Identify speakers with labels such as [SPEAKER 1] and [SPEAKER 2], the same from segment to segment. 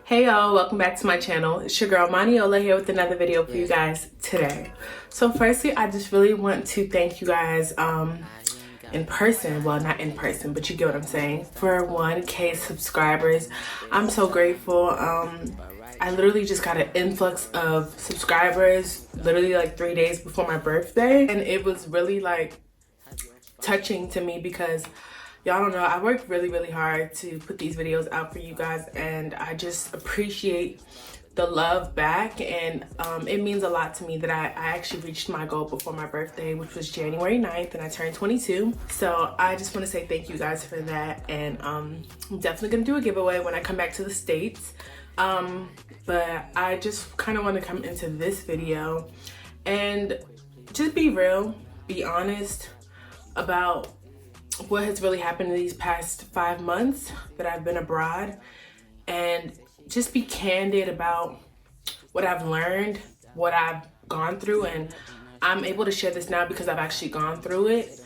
[SPEAKER 1] Hey y'all, welcome back to my channel. It's your girl Maniola here with another video for you guys today. So firstly, I just really want to thank you guys in person, well not in person, but you get what I'm saying, for 1K subscribers. I'm so grateful. I literally just got an influx of subscribers literally like 3 days before my birthday, and it was really like touching to me because y'all don't know, I worked really hard to put these videos out for you guys, and I just appreciate the love back. And it means a lot to me that I actually reached my goal before my birthday, which was January 9th, and I turned 22. So I just want to say thank you guys for that, and I'm definitely gonna do a giveaway when I come back to the States. But I just kind of want to come into this video and just be real, be honest about what has really happened in these past 5 months that I've been abroad, and just be candid about what I've learned, what I've gone through. And I'm able to share this now because I've actually gone through it.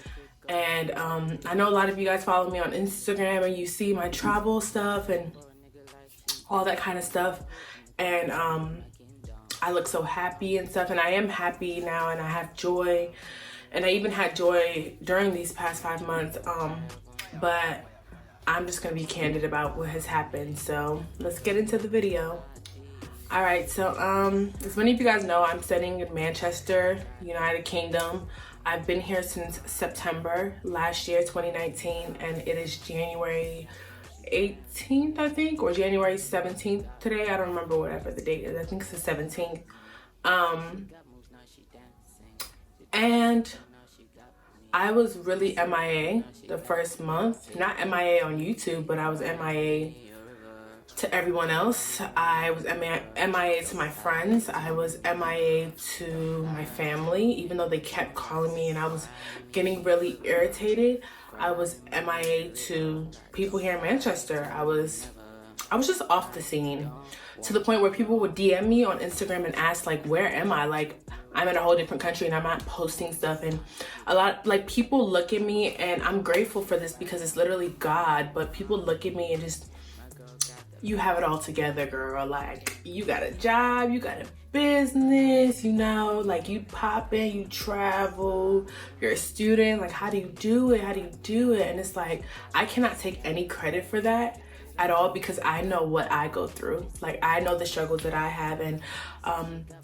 [SPEAKER 1] And I know a lot of you guys follow me on Instagram and you see my travel stuff and all that kind of stuff, and I look so happy and stuff, and I am happy now, and I have joy. And I even had joy during these past 5 months, but I'm just gonna be candid about what has happened. So let's get into the video. All right, so as many of you guys know, I'm studying in Manchester, United Kingdom. I've been here since September last year, 2019, and it is January 18th, I think, or January 17th today. I don't remember whatever the date is. I think it's the 17th. And I was really MIA the first month. Not MIA on YouTube, but I was MIA to everyone else. I was MIA to my friends. I was MIA to my family, even though they kept calling me and I was getting really irritated. I was MIA to people here in Manchester. I was just off the scene, to the point where people would DM me on Instagram and ask, like, where am I? Like, I'm in a whole different country and I'm not posting stuff. And a lot, like, people look at me, and I'm grateful for this because it's literally God, but people look at me and just, you have it all together, girl. Like, you got a job, you got a business, like, you pop in, you travel, you're a student. Like, how do you do it? How do you do it? And it's like, I cannot take any credit for that at all, because I know what I go through. Like, I know the struggles that I have, and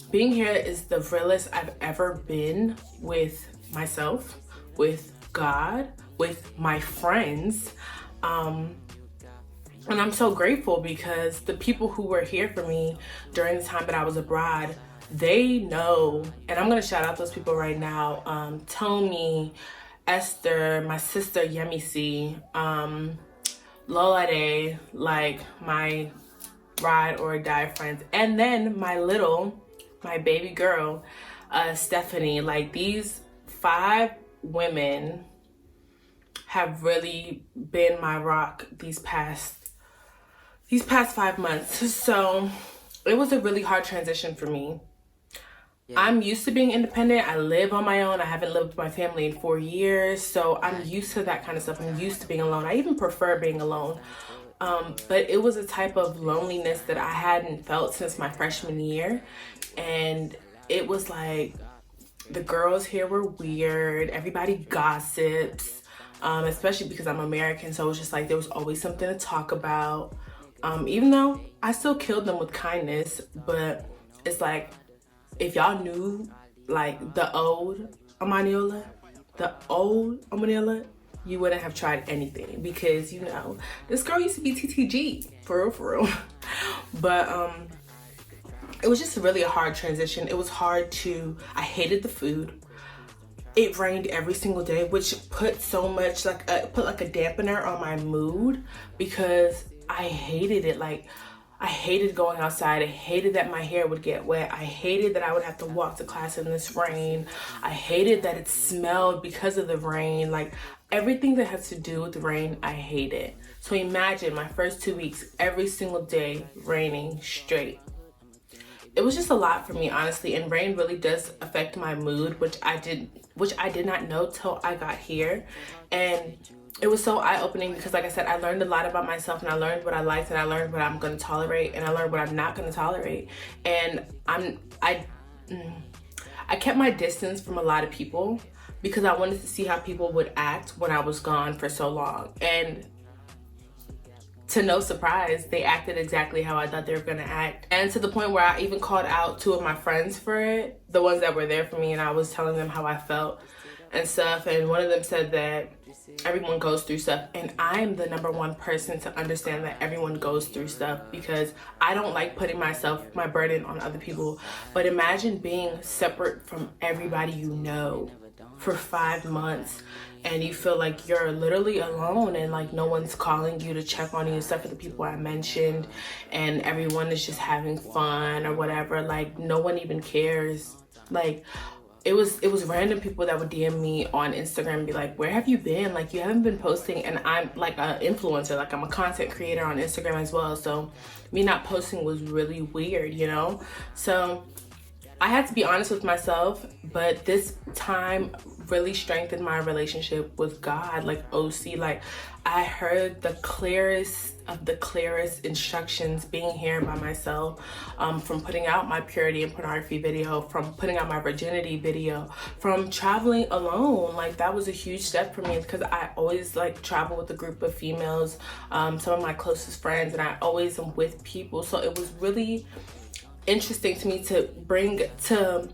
[SPEAKER 1] being here is the realest I've ever been with myself, with God, with my friends. And I'm so grateful because the people who were here for me during the time that I was abroad, they know, and I'm gonna shout out those people right now. Tony, Esther, my sister Yemisi, Lola Day, like my ride or die friends, and then my baby girl, Stephanie. Like, these 5 women have really been my rock these past 5 months. So it was a really hard transition for me. Yeah. I'm used to being independent. I live on my own. I haven't lived with my family in 4 years. So I'm used to that kind of stuff. I'm used to being alone. I even prefer being alone. But it was a type of loneliness that I hadn't felt since my freshman year. And it was like, the girls here were weird. Everybody gossips, especially because I'm American. So it was just like, there was always something to talk about. Even though I still killed them with kindness, but it's like, if y'all knew, like, the old Amaniola, you wouldn't have tried anything, because, this girl used to be TTG, for real. But it was just really a hard transition. It was hard I hated the food. It rained every single day, which put so much, put like a dampener on my mood, because I hated it. Like, I hated going outside. I hated that my hair would get wet. I hated that I would have to walk to class in this rain. I hated that it smelled because of the rain. Like, everything that has to do with the rain, I hate it. So imagine my first 2 weeks, every single day, raining straight. It was just a lot for me, honestly, and rain really does affect my mood, which I did not know till I got here. And it was so eye-opening because, like I said, I learned a lot about myself, and I learned what I liked, and I learned what I'm going to tolerate, and I learned what I'm not going to tolerate. And I kept my distance from a lot of people because I wanted to see how people would act when I was gone for so long. And to no surprise, they acted exactly how I thought they were gonna act. And to the point where I even called out 2 of my friends for it, the ones that were there for me, and I was telling them how I felt and stuff. And one of them said that everyone goes through stuff, and I'm the #1 person to understand that everyone goes through stuff, because I don't like putting my burden on other people. But imagine being separate from everybody you know for 5 months, and you feel like you're literally alone, and like no one's calling you to check on you except for the people I mentioned, and everyone is just having fun or whatever. Like no one even cares. Like it was random people that would DM me on Instagram and be like, where have you been? Like, you haven't been posting. And I'm like an influencer, like I'm a content creator on Instagram as well, so me not posting was really weird, you know? So I had to be honest with myself, but this time really strengthened my relationship with God, like OC. Like I heard the clearest of the clearest instructions being here by myself, from putting out my purity and pornography video, from putting out my virginity video, from traveling alone. Like that was a huge step for me, because I always like travel with a group of females, some of my closest friends, and I always am with people. So it was really interesting to me to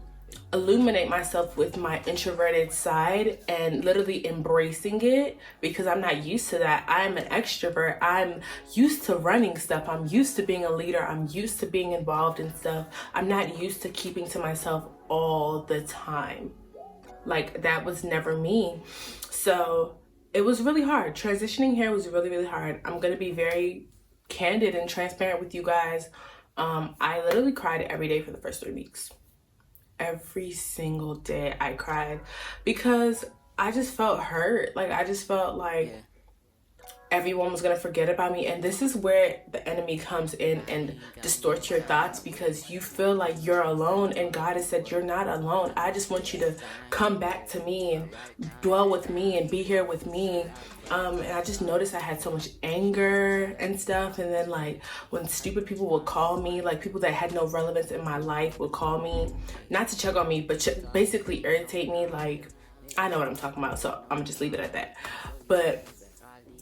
[SPEAKER 1] illuminate myself with my introverted side and literally embracing it, because I'm not used to that. I'm an extrovert. I'm used to running stuff. I'm used to being a leader. I'm used to being involved in stuff. I'm not used to keeping to myself all the time. Like that was never me. So it was really hard. Transitioning here was really, really hard. I'm gonna be very candid and transparent with you guys. I literally cried every day for the first 3 weeks. Every single day I cried, because I just felt hurt. Like I just felt like everyone was gonna forget about me. And this is where the enemy comes in and distorts your thoughts, because you feel like you're alone, and God has said you're not alone. I just want you to come back to me and dwell with me and be here with me. And I just noticed I had so much anger and stuff. And then like when stupid people would call me, like people that had no relevance in my life would call me, not to check on me, but basically irritate me. Like I know what I'm talking about, so I'm gonna just leave it at that. But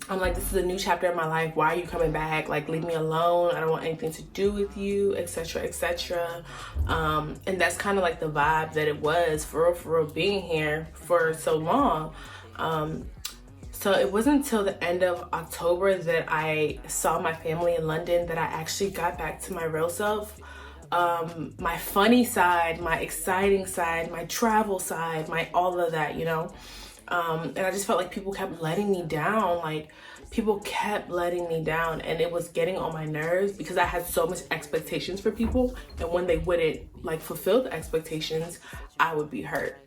[SPEAKER 1] I'm like, this is a new chapter in my life. Why are you coming back? Like, leave me alone. I don't want anything to do with you, etc., etc. And that's kind of like the vibe that it was for real, being here for so long. So it wasn't until the end of October that I saw my family in London that I actually got back to my real self. My funny side, my exciting side, my travel side, my all of that, you know? And I just felt like people kept letting me down. Like people kept letting me down, and it was getting on my nerves because I had so much expectations for people, and when they wouldn't like fulfill the expectations, I would be hurt.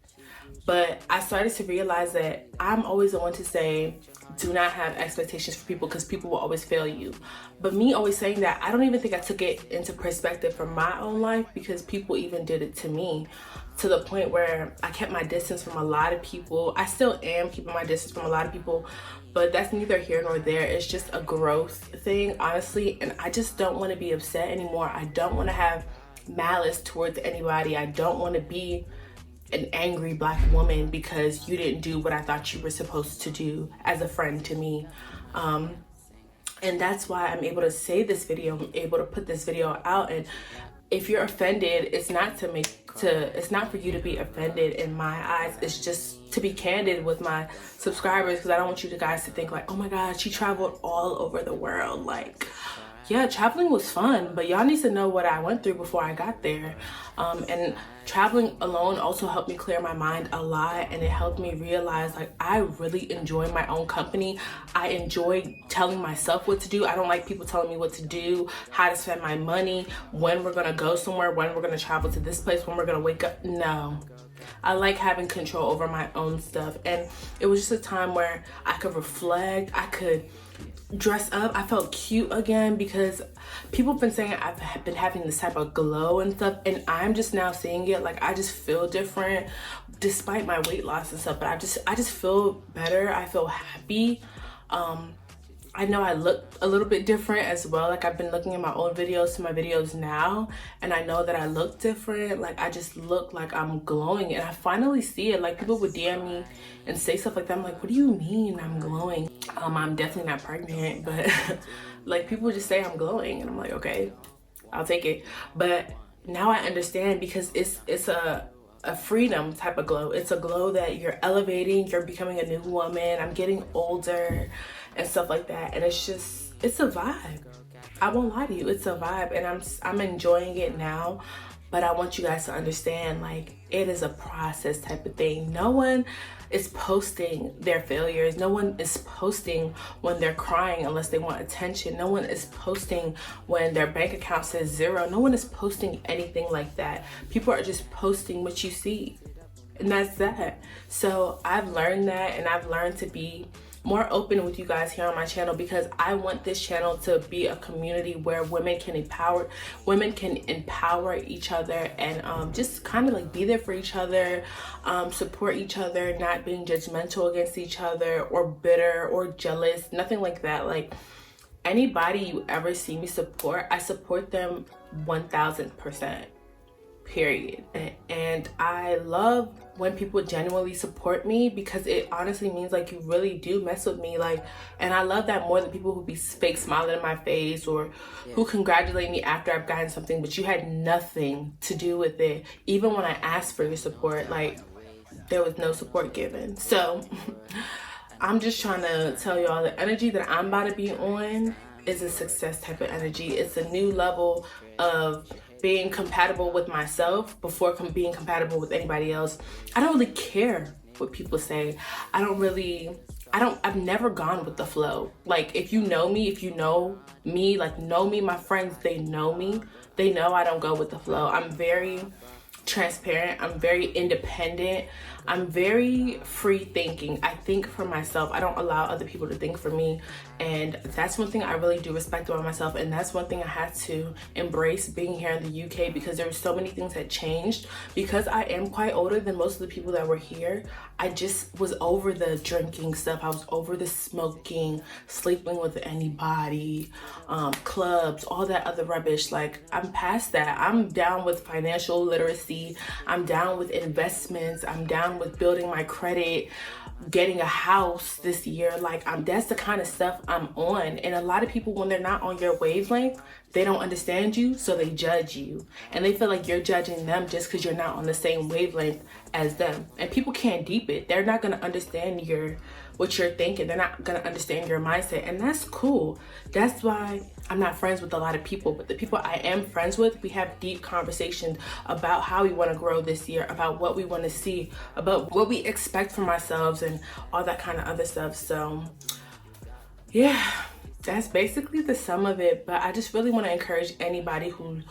[SPEAKER 1] But I started to realize that I'm always the one to say, do not have expectations for people, because people will always fail you. But me always saying that, I don't even think I took it into perspective for my own life, because people even did it to me, to the point where I kept my distance from a lot of people. I still am keeping my distance from a lot of people, but that's neither here nor there. It's just a growth thing, honestly. And I just don't want to be upset anymore. I don't want to have malice towards anybody. I don't want to be an angry Black woman because you didn't do what I thought you were supposed to do as a friend to me. And that's why I'm able to say this video, I'm able to put this video out. And if you're offended, it's not it's not for you to be offended in my eyes. It's just to be candid with my subscribers, because I don't want you guys to think like, oh my God, she traveled all over the world. Like, yeah, traveling was fun, but y'all need to know what I went through before I got there. And traveling alone also helped me clear my mind a lot, and it helped me realize like I really enjoy my own company. I enjoy telling myself what to do. I don't like people telling me what to do, how to spend my money, when we're gonna go somewhere, when we're gonna travel to this place, when we're gonna wake up. No. I like having control over my own stuff. And it was just a time where I could reflect, I could dress up. I felt cute again because people have been saying I've been having this type of glow and stuff, and I'm just now seeing it. Like, I just feel different despite my weight loss and stuff, but I just feel better. I feel happy. I know I look a little bit different as well. Like, I've been looking at my old videos to my videos now, and I know that I look different. Like, I just look like I'm glowing, and I finally see it. Like, people would DM me and say stuff like that. I'm like, what do you mean I'm glowing? I'm definitely not pregnant, but like, people just say I'm glowing, and I'm like, okay, I'll take it. But now I understand, because it's a freedom type of glow. It's a glow that you're elevating, you're becoming a new woman. I'm getting older and stuff like that, and it's a vibe. I won't lie to you, it's a vibe, and I'm enjoying it now. But I want you guys to understand, like, it is a process type of thing. No one is posting their failures. No one is posting when they're crying unless they want attention. No one is posting when their bank account says 0. No one is posting anything like that. People are just posting what you see, and that's that. So I've learned that, and I've learned to be more open with you guys here on my channel, because I want this channel to be a community where women can empower each other, and just kind of like be there for each other, support each other, not being judgmental against each other or bitter or jealous, nothing like that. Like, anybody you ever see me support, I support them 1000%, period. And I love when people genuinely support me, because it honestly means like you really do mess with me. Like, and I love that more than people who be fake smiling in my face, or who congratulate me after I've gotten something, but you had nothing to do with it. Even when I asked for your support, like, there was no support given. So I'm just trying to tell y'all, the energy that I'm about to be on is a success type of energy. It's a new level of being compatible with myself before being compatible with anybody else. I don't really care what people say. I've never gone with the flow. Like, if you know me, my friends, they know me. They know I don't go with the flow. I'm very transparent. I'm very independent. I'm very free thinking. I think for myself. I don't allow other people to think for me. And that's one thing I really do respect about myself. And that's one thing I had to embrace being here in the UK, because there were so many things that changed. Because I am quite older than most of the people that were here, I just was over the drinking stuff. I was over the smoking, sleeping with anybody, clubs, all that other rubbish. Like, I'm past that. I'm down with financial literacy. I'm down with investments. I'm down with building my credit, getting a house this year. Like, that's the kind of stuff I'm on. And a lot of people, when they're not on your wavelength, they don't understand you, so they judge you, and they feel like you're judging them just because you're not on the same wavelength as them. And people can't deep it. They're not going to understand what you're thinking. They're not going to understand your mindset, and that's cool. That's why I'm not friends with a lot of people, but the people I am friends with, we have deep conversations about how we want to grow this year, about what we want to see, about what we expect from ourselves, and all that kind of other stuff. So yeah, that's basically the sum of it. But I just really want to encourage anybody who's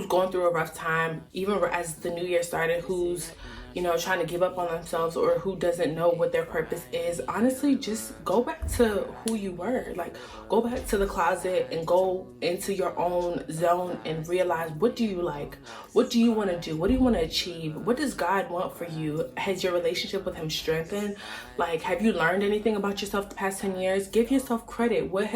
[SPEAKER 1] going through a rough time, even as the new year started, who's, you know, trying to give up on themselves, or who doesn't know what their purpose is. Honestly, just go back to who you were. Like, go back to the closet and go into your own zone and realize, what do you like? What do you want to do? What do you want to achieve? What does God want for you? Has your relationship with him strengthened? Like, have you learned anything about yourself the past 10 years? Give yourself credit. What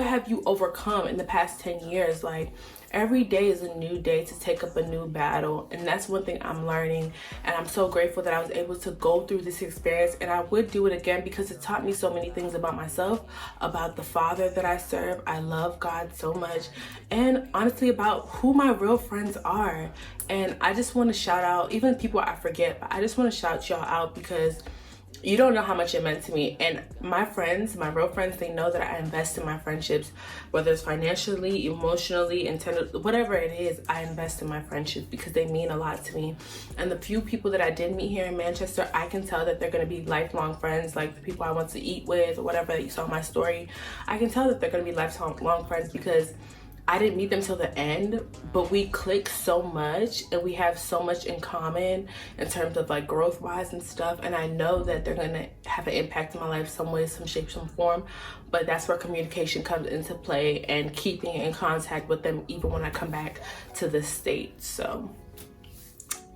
[SPEAKER 1] have you overcome in the past 10 years? Like, every day is a new day to take up a new battle, and that's one thing I'm learning. And I'm so grateful that I was able to go through this experience, and I would do it again, because it taught me so many things about myself, about the Father that I serve. I love God so much, and honestly about who my real friends are. And I just want to shout out, even people I forget, but I just want to shout y'all out, because you don't know how much it meant to me. And my friends, my real friends, they know that I invest in my friendships, whether it's financially, emotionally, whatever it is. I invest in my friendships because they mean a lot to me. And the few people that I did meet here in Manchester, I can tell that they're going to be lifelong friends. Like the people I went to eat with, or whatever that you saw in my story, I can tell that they're going to be lifelong friends, because I didn't meet them till the end, but we click so much and we have so much in common in terms of like growth wise and stuff. And I know that they're gonna have an impact in my life some way, some shape, some form. But that's where communication comes into play and keeping in contact with them even when I come back to the States. So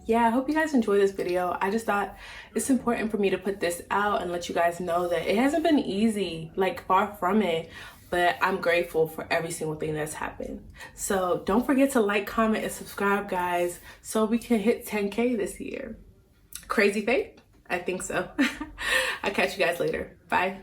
[SPEAKER 1] yeah, I hope you guys enjoy this video. I just thought it's important for me to put this out and let you guys know that it hasn't been easy, like far from it, but I'm grateful for every single thing that's happened. So don't forget to like, comment, and subscribe, guys, so we can hit 10K this year. Crazy faith? I think so. I'll catch you guys later. Bye.